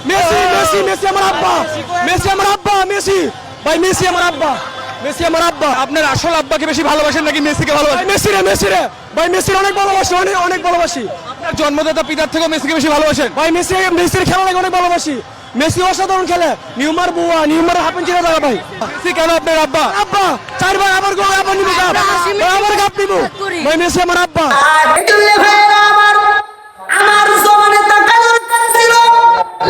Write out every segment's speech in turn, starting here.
Messi Messi Messi আমার আব্বা, Messi আমার আব্বা, মেসি ভাই, মেসি আমার আব্বা, মেসি আমার আব্বা। আপনার আসল আব্বাকে বেশি ভালোবাসেন নাকি মেসিকে ভালোবাসেন? মেসি রে, মেসি রে ভাই, মেসির অনেক ভালোবাসি, অনেক অনেক ভালোবাসি আপনার জন্মদাতা পিতার থেকেও মেসিকে বেশি ভালোবাসেন? ভাই। মেসি, মেসির খেলা লাগে অনেক ভালোবাসি। মেসি অসাধারণ খেলে, নিউমার বুয়া, নিউমার হাফেন চিরা দাদা ভাই। মেসি কেন আপনার আব্বা? আব্বা চার ভাই, আবার গো, আবার নিবো কাপ, আবার কাপ নিবো ভাই। মেসি আমার আব্বা। এজন্য ভাইরা আমার, আমার জমানে টাকা দরকার ছিল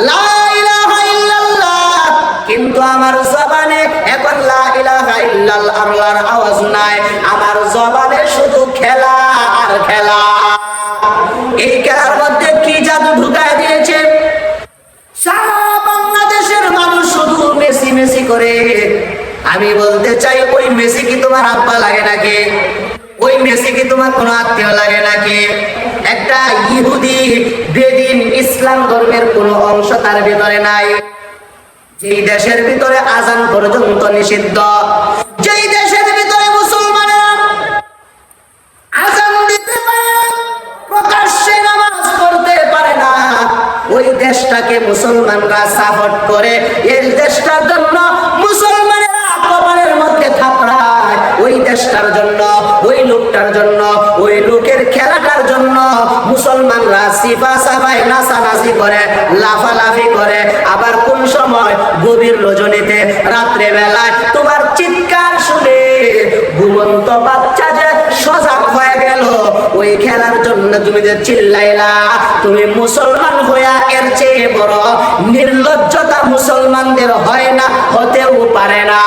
লা ইলাহা ইল্লাল্লাহ, কিন্তু আমার জবানে এখন লা ইলাহা ইল্লাল্লাহর আওয়াজ নাই। আমার জবানে শুধু খেলা আর খেলা। এই খেলার মধ্যে কি জাদু ঢুকায় দিয়েছে, সারা বাংলাদেশের মানুষ শুধু মেসি মেসি করে। আমি বলতে চাই, ওই মেসি কি তোমার আব্বা লাগে নাকি? ওই মেসি কি তোমার কোনো আত্মীয় লাগে নাকি? একটা ইহুদি বেদিন ইসলাম ধর্মের কোনো অংশ তার ভিতরে নাই। যেই দেশের ভিতরে আজান পর্যন্ত নিষিদ্ধ, যেই দেশের ভিতরে মুসলমানেরা আজান দিতে পারে না, প্রকাশ্যে নামাজ পড়তে পারে না, ওই দেশটাকে মুসলমানরা সাপোর্ট করে। এই দেশটার জন্য মুসলমানেরা কবরের মধ্যে থাপড়ায়। ওই দেশটার জন্য, ওই লোকটার জন্য, ওই লোকের খেলাটার জন্য মুসলমানরা সিফা সাফাই নাচানাচি করে, লাফালাফি করে। আবার কোন সময় গভীর রজনীতে, রাত্রে বেলায় তোমার চিৎকার শুনে ঘুমন্ত বাচ্চা যে সজাগ হয়ে গেল, ওই খেলার জন্য তুমি যে চিল্লাইলা, তুমি মুসলমান হইয়া এর চেয়ে বড় নির্লজ্জতা মুসলমানদের হয় না, হতেও পারে না।